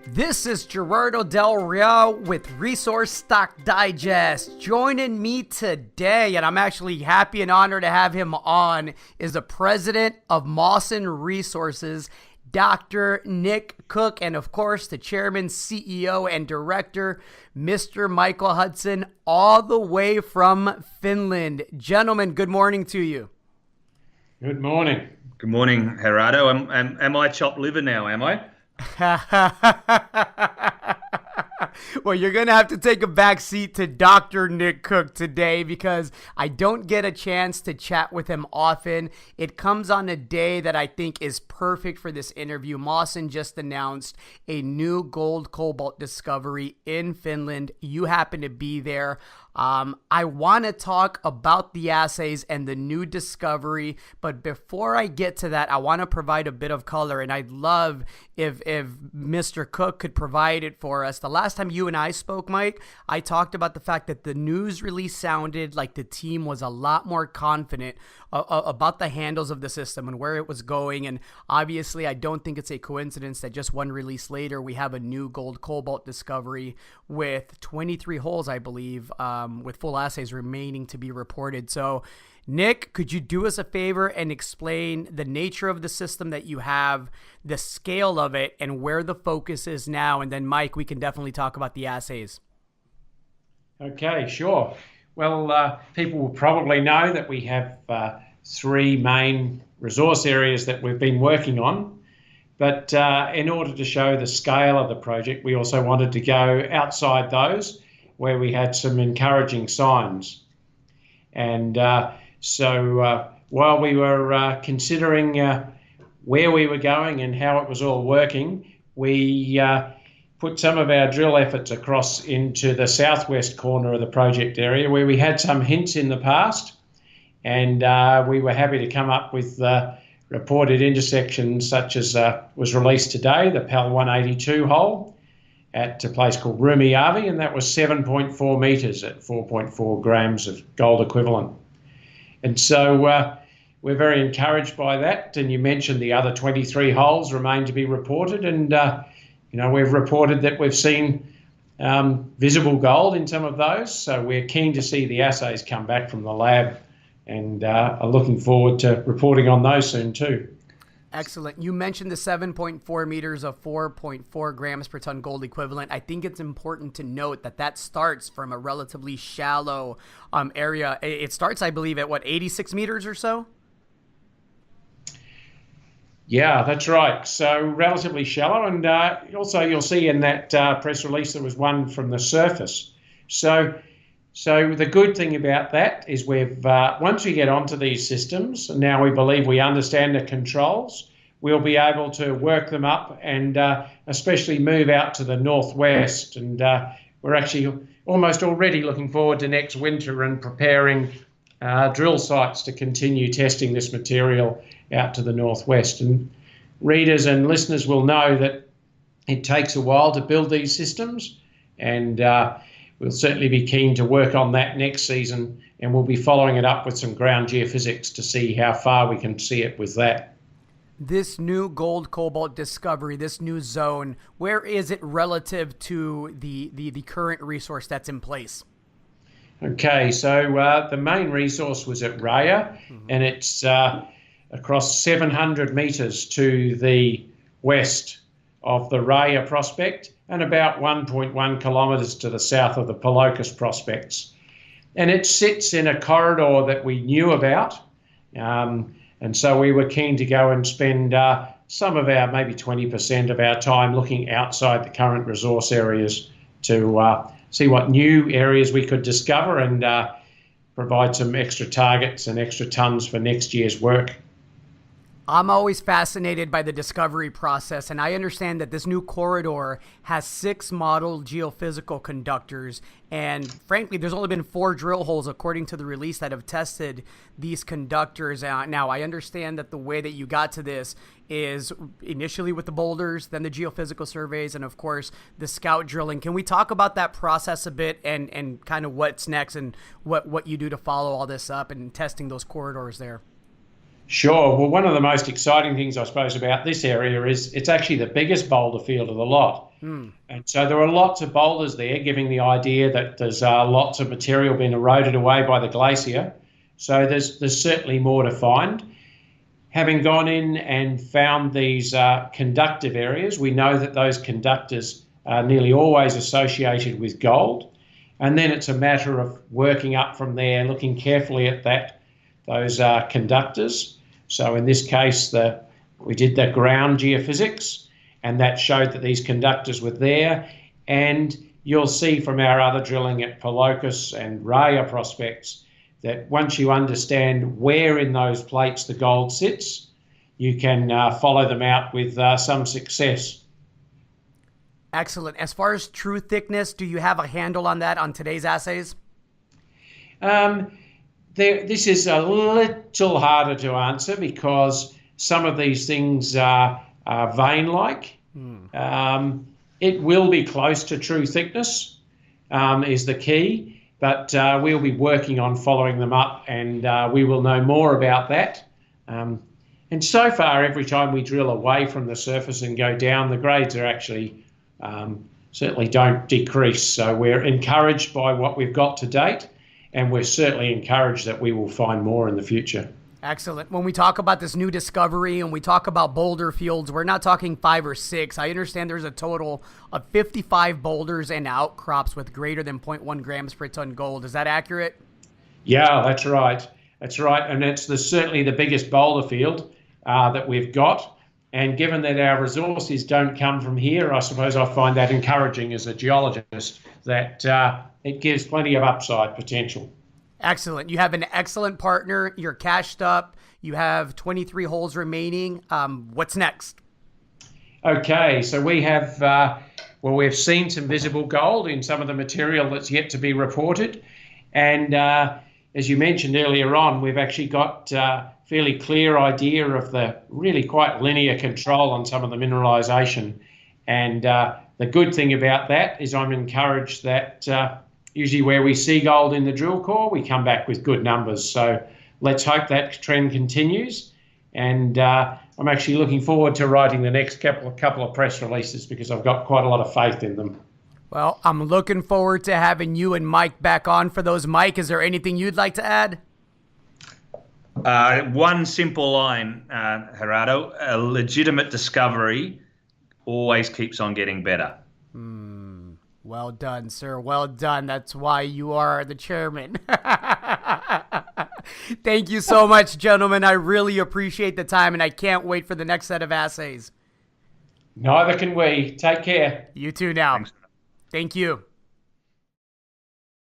This is Gerardo Del Rio with Resource Stock Digest. Joining me today, and I'm actually happy and honored to have him on, is the president of Mawson Resources, Dr. Nick Cook, and of course the chairman, CEO, and director, Mr. Michael Hudson, all the way from Finland. Gentlemen, good morning to you. Good morning. Good morning, Gerardo. Am I chopped liver now, am I? Well, you're going to have to take a back seat to Dr. Nick Cook today because I don't get a chance to chat with him often. It comes on a day that I think is perfect for this interview. Mawson just announced a new gold cobalt discovery in Finland. You happen to be there. I want to talk about the assays and the new discovery, but before I get to that, I want to provide a bit of color, and I'd love if Mr. Cook could provide it for us. The last time you and I spoke, Mike, I talked about the fact that the news release sounded like the team was a lot more confident about the handles of the system and where it was going, and obviously I don't think it's a coincidence that just one release later we have a new gold cobalt discovery with 23 holes, I believe, with full assays remaining to be reported. So Nick, could you do us a favor and explain the nature of the system that you have, the scale of it, and where the focus is now? And then Mike, we can definitely talk about the assays. Okay, sure. Well, people will probably know that we have three main resource areas that we've been working on. But in order to show the scale of the project, we also wanted to go outside those where we had some encouraging signs. And so while we were considering where we were going and how it was all working, we put some of our drill efforts across into the southwest corner of the project area where we had some hints in the past, and we were happy to come up with reported intersections such as was released today, the PAL 182 hole at a place called Rumiavi, and that was 7.4 metres at 4.4 grams of gold equivalent. And so we're very encouraged by that. And you mentioned the other 23 holes remain to be reported, and we've reported that we've seen visible gold in some of those. So we're keen to see the assays come back from the lab, and are looking forward to reporting on those soon too. Excellent. You mentioned the 7.4 meters of 4.4 grams per ton gold equivalent. I think it's important to note that that starts from a relatively shallow area. It starts, I believe, at 86 meters or so? Yeah, that's right. So relatively shallow. And also you'll see in that press release there was one from the surface. So the good thing about that is we've once we get onto these systems, and now we believe we understand the controls, we'll be able to work them up and especially move out to the northwest. And we're actually almost already looking forward to next winter and preparing drill sites to continue testing this material out to the northwest. And readers and listeners will know that it takes a while to build these systems, and we'll certainly be keen to work on that next season, and we'll be following it up with some ground geophysics to see how far we can see it with that. This new gold cobalt discovery, this new zone, where is it relative to the current resource that's in place? Okay, so the main resource was at Raya, and it's across 700 metres to the west of the Raya prospect, and about 1.1 kilometres to the south of the Palokas prospects. And it sits in a corridor that we knew about, and so we were keen to go and spend some of our, maybe 20% of our time looking outside the current resource areas to see what new areas we could discover and provide some extra targets and extra tons for next year's work. I'm always fascinated by the discovery process, and I understand that this new corridor has 6 model geophysical conductors, and frankly, there's only been 4 drill holes, according to the release, that have tested these conductors. Now, I understand that the way that you got to this is initially with the boulders, then the geophysical surveys, and of course, the scout drilling. Can we talk about that process a bit and kind of what's next and what you do to follow all this up and testing those corridors there? Sure. Well, one of the most exciting things, I suppose, about this area is it's actually the biggest boulder field of the lot. And so there are lots of boulders there, giving the idea that there's lots of material being eroded away by the glacier. So there's certainly more to find. Having gone in and found these conductive areas, we know that those conductors are nearly always associated with gold. And then it's a matter of working up from there, looking carefully at those conductors. So in this case, we did the ground geophysics, and that showed that these conductors were there. And you'll see from our other drilling at Pelocus and Raya prospects that once you understand where in those plates the gold sits, you can follow them out with some success. Excellent. As far as true thickness, do you have a handle on that on today's assays? This is a little harder to answer because some of these things are vein-like. It will be close to true thickness is the key, but we'll be working on following them up, and we will know more about that. And so far, every time we drill away from the surface and go down, the grades are actually certainly don't decrease. So we're encouraged by what we've got to date, and we're certainly encouraged that we will find more in the future. Excellent. When we talk about this new discovery and we talk about boulder fields, we're not talking 5 or 6. I understand there's a total of 55 boulders and outcrops with greater than 0.1 grams per ton gold. Is that accurate? Yeah, that's right. That's right. And it's certainly the biggest boulder field that we've got. And given that our resources don't come from here, I suppose I find that encouraging as a geologist, that it gives plenty of upside potential. Excellent. You have an excellent partner. You're cashed up. You have 23 holes remaining. What's next? Okay, so we have, we've seen some visible gold in some of the material that's yet to be reported. And as you mentioned earlier on, we've actually got a fairly clear idea of the really quite linear control on some of the mineralisation. And the good thing about that is I'm encouraged that usually where we see gold in the drill core, we come back with good numbers. So let's hope that trend continues. And I'm actually looking forward to writing the next couple of press releases because I've got quite a lot of faith in them. Well, I'm looking forward to having you and Mike back on for those. Mike, is there anything you'd like to add? One simple line, Gerardo: a legitimate discovery always keeps on getting better. Well done, sir. Well done. That's why you are the chairman. Thank you so much, gentlemen. I really appreciate the time, and I can't wait for the next set of assays. Neither can we. Take care. You too now. Thanks. Thank you.